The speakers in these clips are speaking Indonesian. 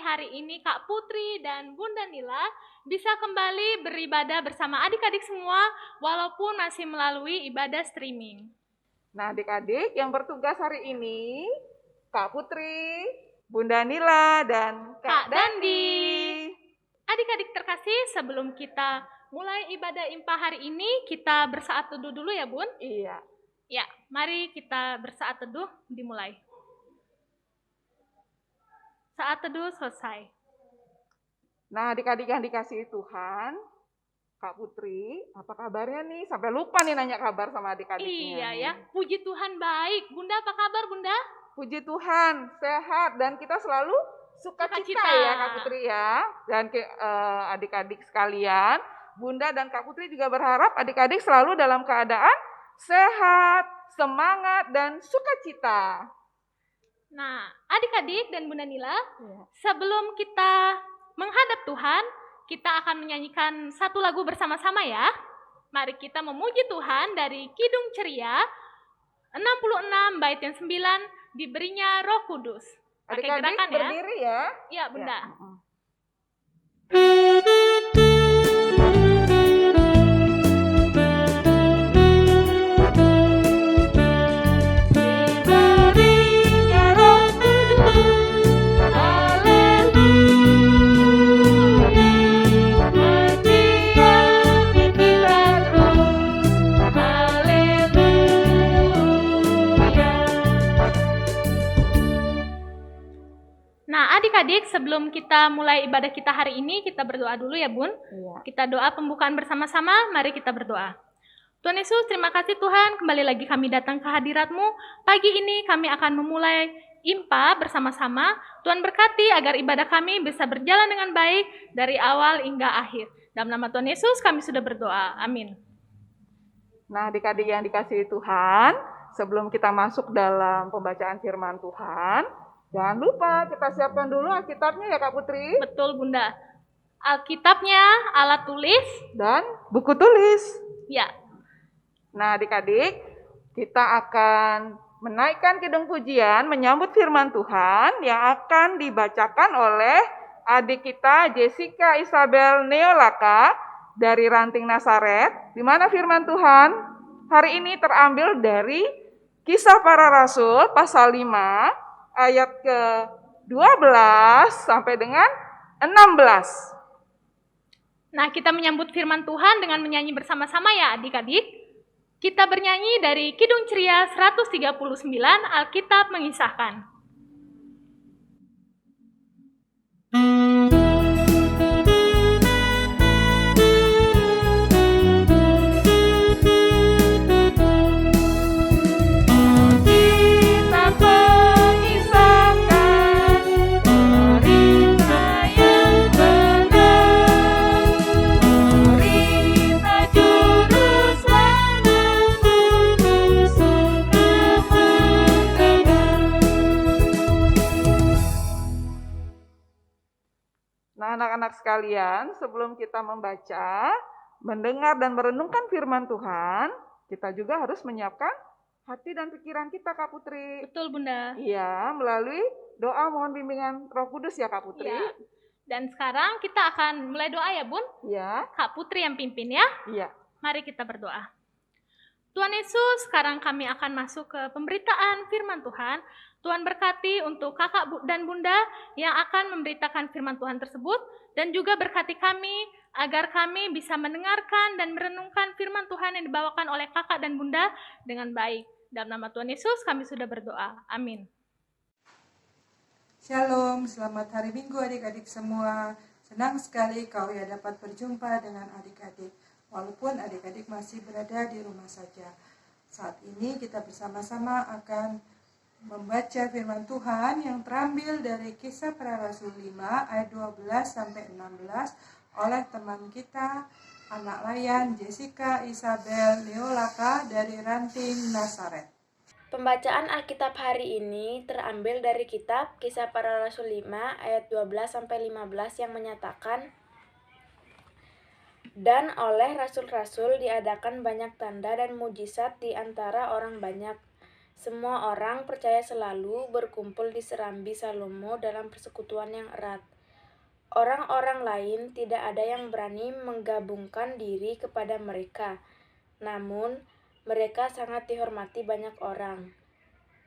hari ini Kak Putri dan Bunda Nila bisa kembali beribadah bersama adik-adik semua walaupun masih melalui ibadah streaming. Nah, adik-adik yang bertugas hari ini, Kak Putri, Bunda Nila, dan Kak Dandi. Adik-adik terkasih, sebelum kita mulai ibadah impah hari ini, kita bersaat teduh dulu ya, Bun? Iya. Ya, mari kita bersaat teduh, dimulai. Saat teduh selesai. Nah, adik-adik yang dikasihi Tuhan, Kak Putri, apa kabarnya nih? Sampai lupa nih nanya kabar sama adik-adiknya. Iya ya, puji Tuhan baik. Bunda apa kabar, Bunda? Puji Tuhan, sehat, dan kita selalu sukacita ya Kak Putri ya. Dan adik-adik sekalian, Bunda dan Kak Putri juga berharap adik-adik selalu dalam keadaan sehat, semangat, dan sukacita. Nah, adik-adik dan Bunda Nila, sebelum kita menghadap Tuhan, kita akan menyanyikan satu lagu bersama-sama ya. Mari kita memuji Tuhan dari Kidung Ceria 66 bait yang 9, diberinya Roh Kudus. Adik-adik berdiri ya. Iya, Bunda. Adik-adik, sebelum kita mulai ibadah kita hari ini, kita berdoa dulu ya, Bun. Iya. Kita doa pembukaan bersama-sama, mari kita berdoa. Tuhan Yesus, terima kasih Tuhan, kembali lagi kami datang ke hadirat-Mu. Pagi ini kami akan memulai impa bersama-sama. Tuhan berkati agar ibadah kami bisa berjalan dengan baik dari awal hingga akhir. Dalam nama Tuhan Yesus kami sudah berdoa. Amin. Nah, adik-adik yang dikasihi Tuhan, sebelum kita masuk dalam pembacaan firman Tuhan, jangan lupa kita siapkan dulu Alkitabnya ya Kak Putri. Betul Bunda. Alkitabnya, alat tulis, dan buku tulis. Ya. Nah adik-adik, kita akan menaikkan kidung pujian menyambut firman Tuhan yang akan dibacakan oleh adik kita Jessica Isabel Neolaka dari Ranting Nasaret. Di mana firman Tuhan hari ini terambil dari Kisah Para Rasul pasal 5 ayat ke-12 sampai dengan 16. Nah, kita menyambut firman Tuhan dengan menyanyi bersama-sama ya adik-adik. Kita bernyanyi dari Kidung Ceria 139, Alkitab Mengisahkan. Anak-anak sekalian, sebelum kita membaca, mendengar dan merenungkan firman Tuhan, kita juga harus menyiapkan hati dan pikiran kita, Kak Putri. Betul, Bunda. Iya, melalui doa mohon bimbingan Roh Kudus ya, Kak Putri. Ya. Dan sekarang kita akan mulai doa ya, Bun. Iya. Kak Putri yang pimpin ya. Iya. Mari kita berdoa. Tuhan Yesus, sekarang kami akan masuk ke pemberitaan firman Tuhan. Tuhan berkati untuk kakak dan bunda yang akan memberitakan firman Tuhan tersebut, dan juga berkati kami agar kami bisa mendengarkan dan merenungkan firman Tuhan yang dibawakan oleh kakak dan bunda dengan baik. Dalam nama Tuhan Yesus kami sudah berdoa. Amin. Shalom, selamat hari Minggu adik-adik semua. Senang sekali kau ya dapat berjumpa dengan adik-adik, walaupun adik-adik masih berada di rumah saja. Saat ini kita bersama-sama akan membaca firman Tuhan yang terambil dari Kisah Para Rasul 5 ayat 12 sampai 16 oleh teman kita, anak layan Jessica Isabel Neolaka dari Ranting Nasaret. Pembacaan Alkitab hari ini terambil dari kitab Kisah Para Rasul 5 ayat 12 sampai 15 yang menyatakan, dan oleh rasul-rasul diadakan banyak tanda dan mujizat di antara orang banyak. Semua orang percaya selalu berkumpul di serambi Salomo dalam persekutuan yang erat. Orang-orang lain tidak ada yang berani menggabungkan diri kepada mereka. Namun, mereka sangat dihormati banyak orang.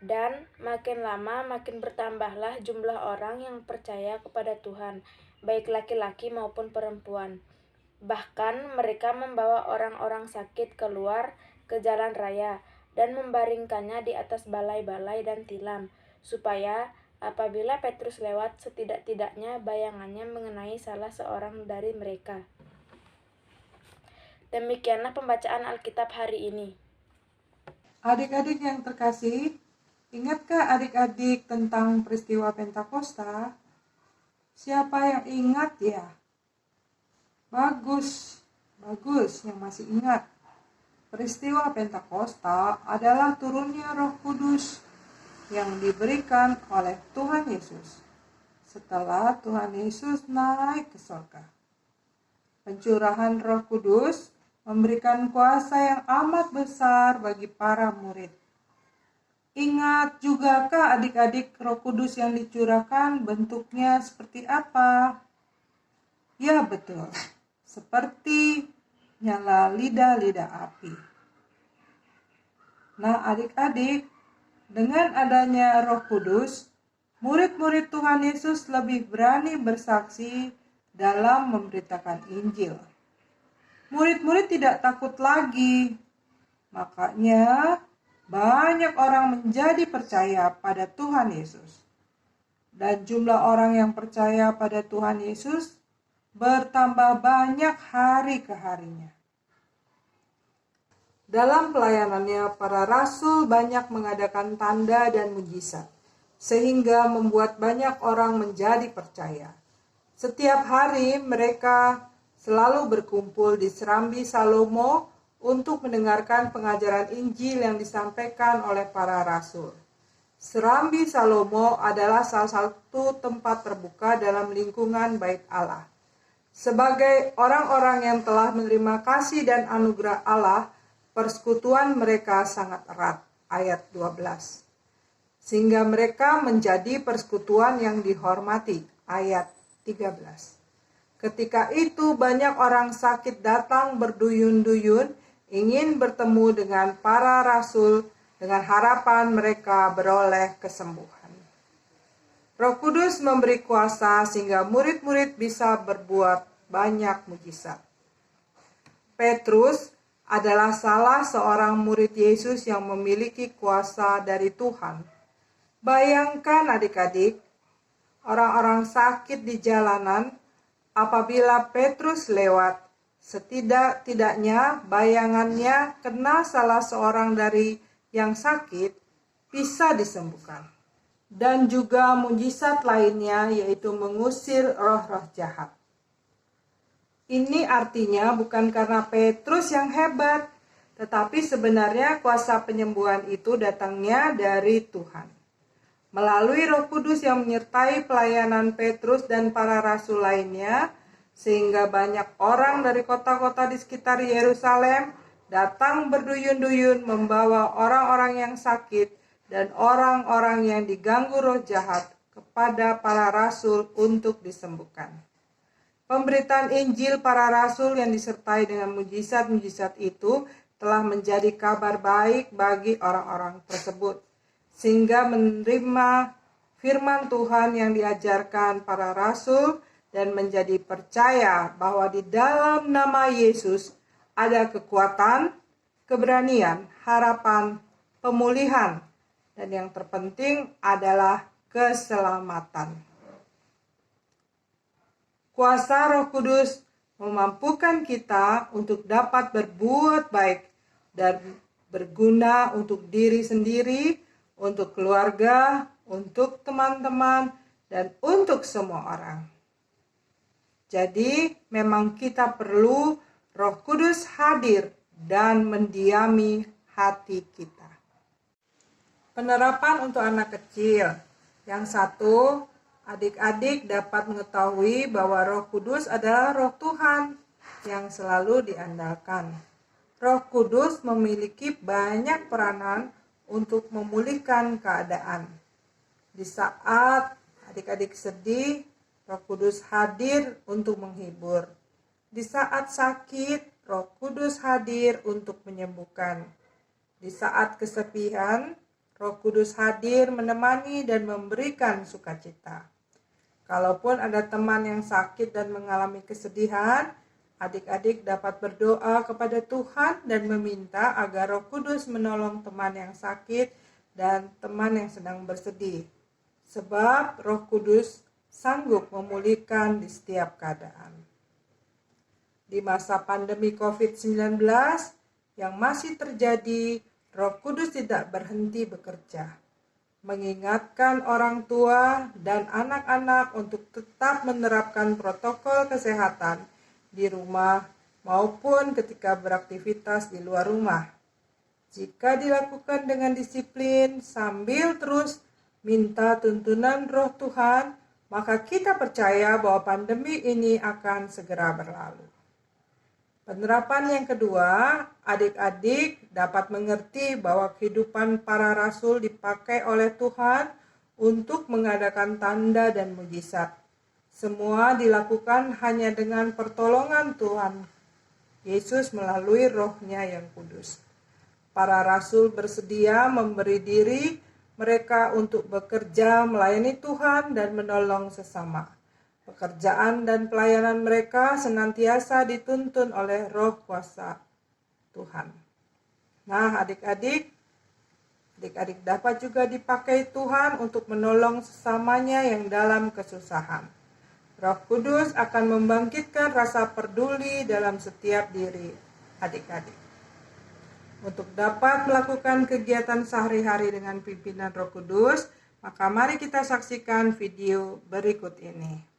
Dan makin lama makin bertambahlah jumlah orang yang percaya kepada Tuhan, baik laki-laki maupun perempuan. Bahkan mereka membawa orang-orang sakit keluar ke jalan raya dan membaringkannya di atas balai-balai dan tilam, supaya apabila Petrus lewat, setidak-tidaknya bayangannya mengenai salah seorang dari mereka. Demikianlah pembacaan Alkitab hari ini. Adik-adik yang terkasih, ingatkah adik-adik tentang peristiwa Pentakosta? Siapa yang ingat ya? Bagus yang masih ingat. Peristiwa Pentakosta adalah turunnya Roh Kudus yang diberikan oleh Tuhan Yesus setelah Tuhan Yesus naik ke surga. Pencurahan Roh Kudus memberikan kuasa yang amat besar bagi para murid. Ingat jugakah adik-adik Roh Kudus yang dicurahkan bentuknya seperti apa? Ya betul, seperti nyala lidah-lidah api. Nah adik-adik, dengan adanya Roh Kudus, murid-murid Tuhan Yesus lebih berani bersaksi dalam memberitakan Injil. Murid-murid tidak takut lagi. Makanya banyak orang menjadi percaya pada Tuhan Yesus. Dan jumlah orang yang percaya pada Tuhan Yesus bertambah banyak hari ke harinya. Dalam pelayanannya, para rasul banyak mengadakan tanda dan mujizat, sehingga membuat banyak orang menjadi percaya. Setiap hari mereka selalu berkumpul di Serambi Salomo untuk mendengarkan pengajaran Injil yang disampaikan oleh para rasul. Serambi Salomo adalah salah satu tempat terbuka dalam lingkungan Bait Allah. Sebagai orang-orang yang telah menerima kasih dan anugerah Allah, persekutuan mereka sangat erat, ayat 12. Sehingga mereka menjadi persekutuan yang dihormati, ayat 13. Ketika itu banyak orang sakit datang berduyun-duyun, ingin bertemu dengan para rasul dengan harapan mereka beroleh kesembuhan. Roh Kudus memberi kuasa sehingga murid-murid bisa berbuat banyak mujizat. Petrus adalah salah seorang murid Yesus yang memiliki kuasa dari Tuhan. Bayangkan adik-adik, orang-orang sakit di jalanan, apabila Petrus lewat, setidak-tidaknya bayangannya kena salah seorang dari yang sakit bisa disembuhkan. Dan juga mujizat lainnya yaitu mengusir roh-roh jahat. Ini artinya bukan karena Petrus yang hebat, tetapi sebenarnya kuasa penyembuhan itu datangnya dari Tuhan. Melalui Roh Kudus yang menyertai pelayanan Petrus dan para rasul lainnya, sehingga banyak orang dari kota-kota di sekitar Yerusalem datang berduyun-duyun membawa orang-orang yang sakit dan orang-orang yang diganggu roh jahat kepada para rasul untuk disembuhkan. Pemberitaan Injil para rasul yang disertai dengan mujizat-mujizat itu telah menjadi kabar baik bagi orang-orang tersebut, sehingga menerima firman Tuhan yang diajarkan para rasul dan menjadi percaya bahwa di dalam nama Yesus ada kekuatan, keberanian, harapan, pemulihan, dan yang terpenting adalah keselamatan. Kuasa Roh Kudus memampukan kita untuk dapat berbuat baik dan berguna untuk diri sendiri, untuk keluarga, untuk teman-teman, dan untuk semua orang. Jadi, memang kita perlu Roh Kudus hadir dan mendiami hati kita. Penerapan untuk anak kecil. Yang satu, adik-adik dapat mengetahui bahwa Roh Kudus adalah Roh Tuhan yang selalu diandalkan. Roh Kudus memiliki banyak peranan untuk memulihkan keadaan. Di saat adik-adik sedih, Roh Kudus hadir untuk menghibur. Di saat sakit, Roh Kudus hadir untuk menyembuhkan. Di saat kesepian, Roh Kudus hadir menemani dan memberikan sukacita. Kalaupun ada teman yang sakit dan mengalami kesedihan, adik-adik dapat berdoa kepada Tuhan dan meminta agar Roh Kudus menolong teman yang sakit dan teman yang sedang bersedih. Sebab Roh Kudus sanggup memulihkan di setiap keadaan. Di masa pandemi COVID-19 yang masih terjadi, Roh Kudus tidak berhenti bekerja, mengingatkan orang tua dan anak-anak untuk tetap menerapkan protokol kesehatan di rumah maupun ketika beraktivitas di luar rumah. Jika dilakukan dengan disiplin sambil terus minta tuntunan Roh Tuhan, maka kita percaya bahwa pandemi ini akan segera berlalu. Penerapan yang kedua, adik-adik dapat mengerti bahwa kehidupan para rasul dipakai oleh Tuhan untuk mengadakan tanda dan mujizat. Semua dilakukan hanya dengan pertolongan Tuhan Yesus melalui Roh-Nya yang kudus. Para rasul bersedia memberi diri mereka untuk bekerja melayani Tuhan dan menolong sesama. Pekerjaan dan pelayanan mereka senantiasa dituntun oleh roh kuasa Tuhan. Nah, adik-adik dapat juga dipakai Tuhan untuk menolong sesamanya yang dalam kesusahan. Roh Kudus akan membangkitkan rasa peduli dalam setiap diri adik-adik. Untuk dapat melakukan kegiatan sehari-hari dengan pimpinan Roh Kudus, maka mari kita saksikan video berikut ini.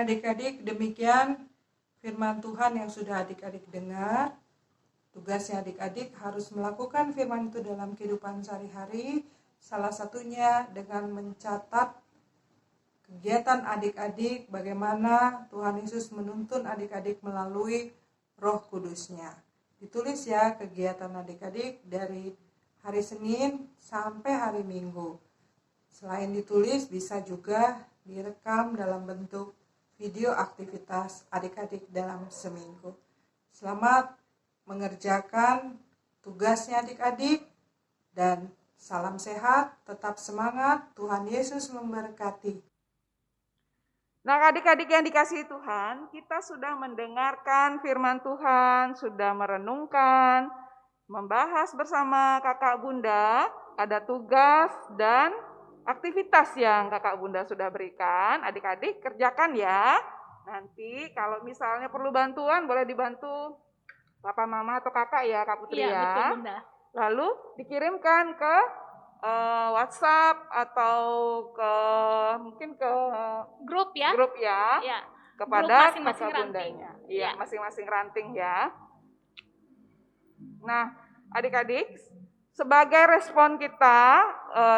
Adik-adik, demikian firman Tuhan yang sudah adik-adik dengar. Tugasnya adik-adik harus melakukan firman itu dalam kehidupan sehari-hari, salah satunya dengan mencatat kegiatan adik-adik, bagaimana Tuhan Yesus menuntun adik-adik melalui Roh Kudus-Nya. Ditulis ya kegiatan adik-adik dari hari Senin sampai hari Minggu. Selain ditulis, bisa juga direkam dalam bentuk video aktivitas adik-adik dalam seminggu. Selamat mengerjakan tugasnya adik-adik dan salam sehat, tetap semangat, Tuhan Yesus memberkati. Nah, adik-adik yang dikasihi Tuhan, kita sudah mendengarkan firman Tuhan, sudah merenungkan, membahas bersama kakak bunda, ada tugas dan aktivitas yang kakak bunda sudah berikan. Adik-adik kerjakan ya. Nanti kalau misalnya perlu bantuan, boleh dibantu papa, mama, atau kakak ya, Kak Putri Iya, ya. betul, Bunda. Lalu dikirimkan ke WhatsApp atau mungkin ke Grup ya. grup ya, Iya. kepada Grup masing-masing kakak ranting. bundanya. Iya. Iya, masing-masing ranting ya. Nah, adik-adik, sebagai respon kita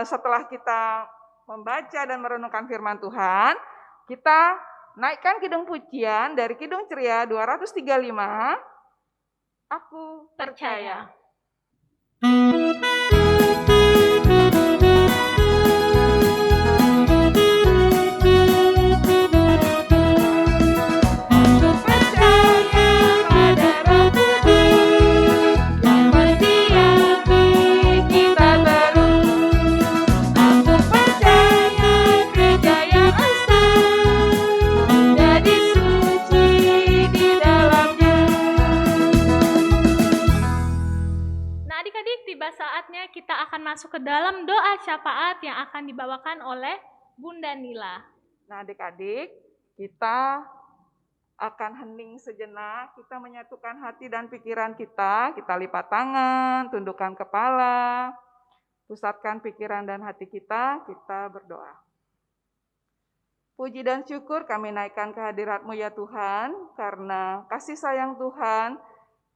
setelah kita membaca dan merenungkan firman Tuhan, kita naikkan kidung pujian dari Kidung Ceria 235, Aku Percaya. akan masuk ke dalam doa syafaat yang akan dibawakan oleh Bunda Nila. Nah, adik-adik, kita akan hening sejenak, kita menyatukan hati dan pikiran kita lipat tangan, tundukkan kepala, pusatkan pikiran dan hati kita berdoa. Puji dan syukur kami naikkan kehadirat-Mu ya Tuhan, karena kasih sayang Tuhan,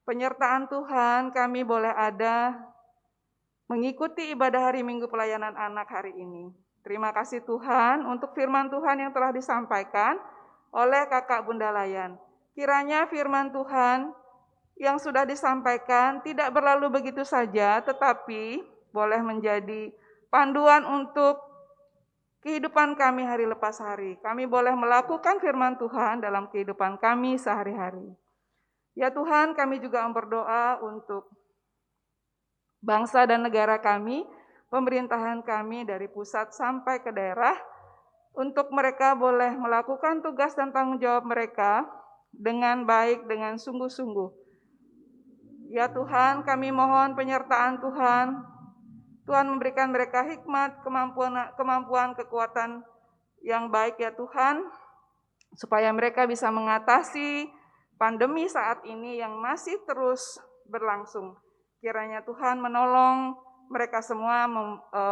penyertaan Tuhan, kami boleh ada mengikuti ibadah hari Minggu pelayanan anak hari ini. Terima kasih Tuhan untuk firman Tuhan yang telah disampaikan oleh Kakak Bunda Layan. Kiranya firman Tuhan yang sudah disampaikan tidak berlalu begitu saja, tetapi boleh menjadi panduan untuk kehidupan kami hari lepas hari. Kami boleh melakukan firman Tuhan dalam kehidupan kami sehari-hari. Ya Tuhan, kami juga berdoa untuk bangsa dan negara kami, pemerintahan kami dari pusat sampai ke daerah, untuk mereka boleh melakukan tugas dan tanggung jawab mereka dengan baik, dengan sungguh-sungguh. Ya Tuhan, kami mohon penyertaan Tuhan. Tuhan memberikan mereka hikmat, kemampuan, kekuatan yang baik ya Tuhan, supaya mereka bisa mengatasi pandemi saat ini yang masih terus berlangsung. Kiranya Tuhan menolong mereka semua,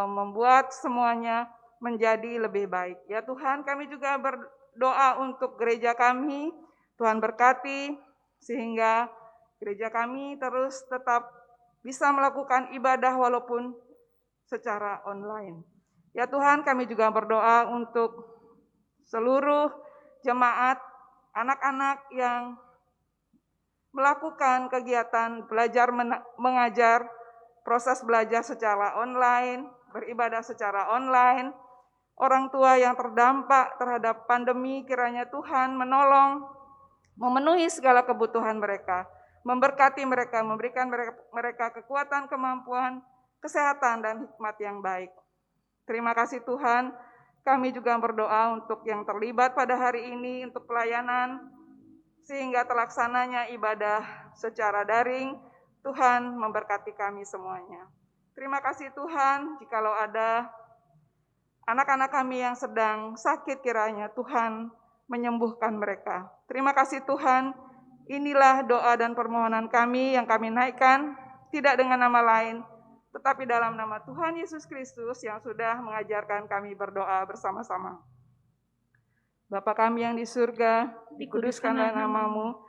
membuat semuanya menjadi lebih baik. Ya Tuhan, kami juga berdoa untuk gereja kami, Tuhan berkati, sehingga gereja kami terus tetap bisa melakukan ibadah walaupun secara online. Ya Tuhan, kami juga berdoa untuk seluruh jemaat, anak-anak yang melakukan kegiatan belajar mengajar, proses belajar secara online, beribadah secara online, orang tua yang terdampak terhadap pandemi, kiranya Tuhan menolong, memenuhi segala kebutuhan mereka, memberkati mereka, memberikan mereka kekuatan, kemampuan, kesehatan, dan hikmat yang baik. Terima kasih Tuhan, kami juga berdoa untuk yang terlibat pada hari ini, untuk pelayanan, sehingga terlaksananya ibadah secara daring. Tuhan memberkati kami semuanya. Terima kasih Tuhan, jikalau ada anak-anak kami yang sedang sakit, kiranya Tuhan menyembuhkan mereka. Terima kasih Tuhan, inilah doa dan permohonan kami yang kami naikkan, tidak dengan nama lain, tetapi dalam nama Tuhan Yesus Kristus yang sudah mengajarkan kami berdoa bersama-sama. Bapa kami yang di surga, dikuduskanlah namamu,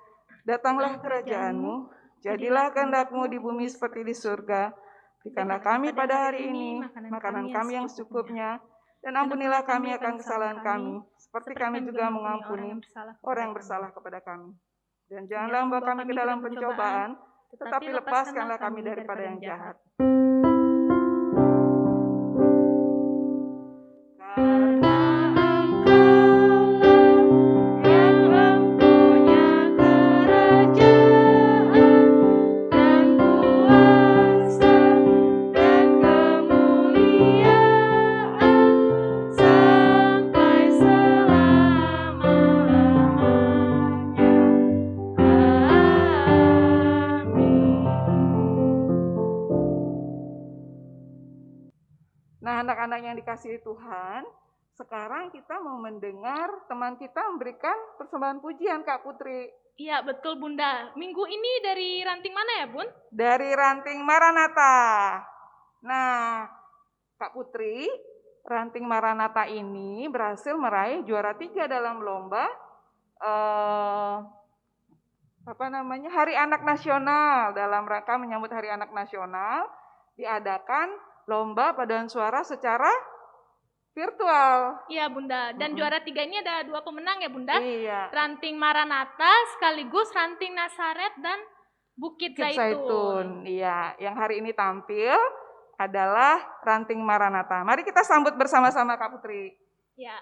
datanglah kerajaanmu, jadilah kehendak-Mu di bumi seperti di surga. Berikanlah kami pada hari ini makanan kami yang secukupnya, dan ampunilah kami akan kesalahan kami, seperti kami juga mengampuni orang yang bersalah kepada kami. Dan janganlah membawa kami ke dalam pencobaan, tetapi lepaskanlah kami daripada yang jahat. Nah, anak-anak yang dikasihi Tuhan, sekarang kita mau mendengar teman kita memberikan persembahan pujian, Kak Putri. Iya, betul Bunda. Minggu ini dari ranting mana ya, Bun? Dari ranting Maranatha. Nah, Kak Putri, ranting Maranatha ini berhasil meraih juara 3 dalam lomba Hari Anak Nasional. Dalam rangka menyambut Hari Anak Nasional, diadakan lomba paduan suara secara virtual. Iya Bunda, dan juara 3 ini ada 2 pemenang ya Bunda? Iya. Ranting Maranatha sekaligus ranting Nasaret dan Bukit Zaitun. Iya, yang hari ini tampil adalah ranting Maranatha. Mari kita sambut bersama-sama Kak Putri. Ya.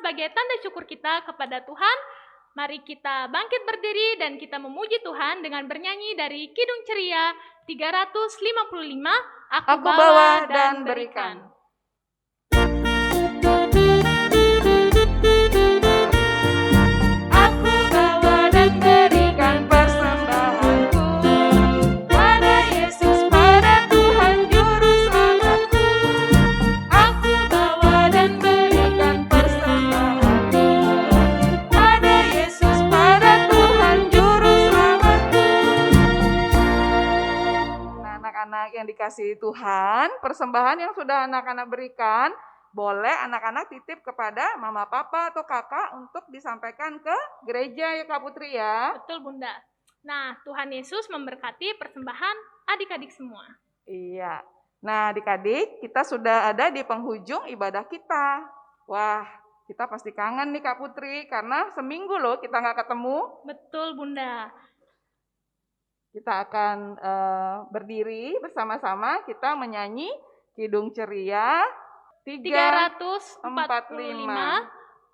sebagai tanda syukur kita kepada Tuhan, mari kita bangkit berdiri dan kita memuji Tuhan dengan bernyanyi dari Kidung Ceria 355, Aku bawa dan berikan. Aku bawa dan berikan persembahanku pada Yesus, pada Tuhan Juru Selamatku. Aku bawa dan berikan persembahanku pada Yesus, pada Tuhan Juru Selamatku. Nah, anak-anak yang dikasihi Tuhan, persembahan yang sudah anak-anak berikan, boleh anak-anak titip kepada mama, papa, atau kakak untuk disampaikan ke gereja ya Kak Putri ya. Betul Bunda. Nah, Tuhan Yesus memberkati persembahan adik-adik semua. Iya. Nah adik-adik, kita sudah ada di penghujung ibadah kita. Wah, kita pasti kangen nih Kak Putri, karena seminggu loh kita nggak ketemu. Betul Bunda. Kita akan berdiri bersama-sama, kita menyanyi Kidung Ceria 345.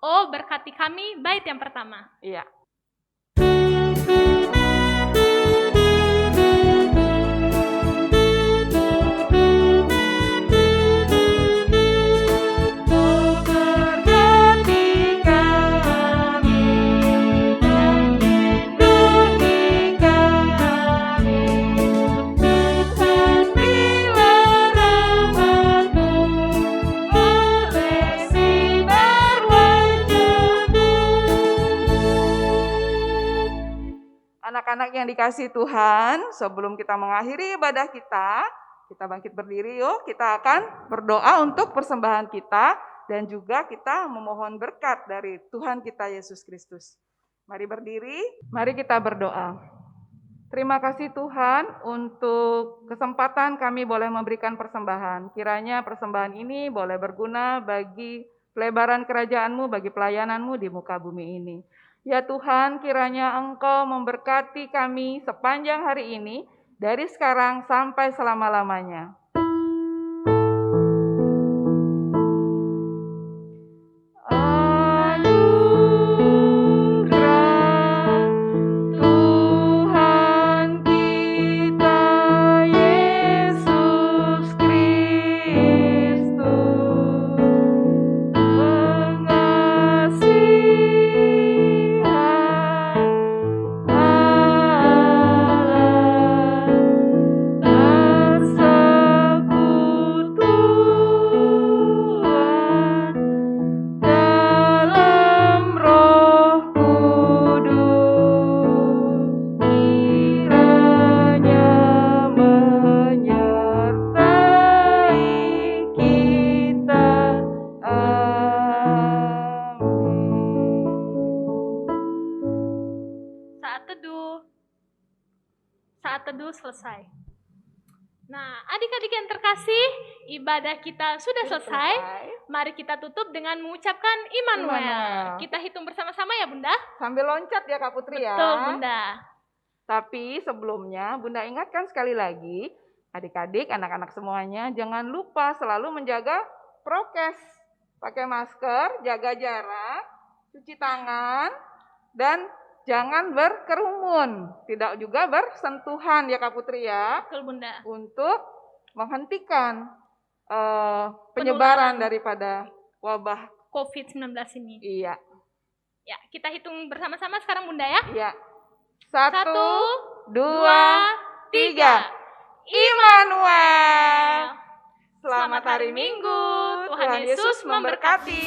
Oh, berkati kami, bait yang pertama. Iya. Anak-anak yang dikasihi Tuhan, sebelum kita mengakhiri ibadah kita bangkit berdiri yuk. Kita akan berdoa untuk persembahan kita dan juga kita memohon berkat dari Tuhan kita Yesus Kristus. Mari berdiri, mari kita berdoa. Terima kasih Tuhan untuk kesempatan kami boleh memberikan persembahan. Kiranya persembahan ini boleh berguna bagi pelebaran kerajaan-Mu, bagi pelayanan-Mu di muka bumi ini. Ya Tuhan, kiranya Engkau memberkati kami sepanjang hari ini, dari sekarang sampai selama-lamanya. Saat teduh selesai. Nah, adik-adik yang terkasih, ibadah kita sudah selesai. Mari kita tutup dengan mengucapkan Immanuel. Kita hitung bersama-sama ya Bunda. Sambil loncat ya Kak Putri ya. Betul Bunda. Tapi sebelumnya Bunda ingatkan sekali lagi, adik-adik, anak-anak semuanya, jangan lupa selalu menjaga prokes. Pakai masker, jaga jarak, cuci tangan, dan jangan berkerumun. Tidak juga bersentuhan ya Kak Putri ya. Betul Bunda. Untuk menghentikan penyebaran daripada wabah COVID-19 ini. Iya. Ya, kita hitung bersama-sama sekarang Bunda ya. Iya. 1, 2, 3. Immanuel. Selamat hari Minggu. Tuhan Yesus memberkati.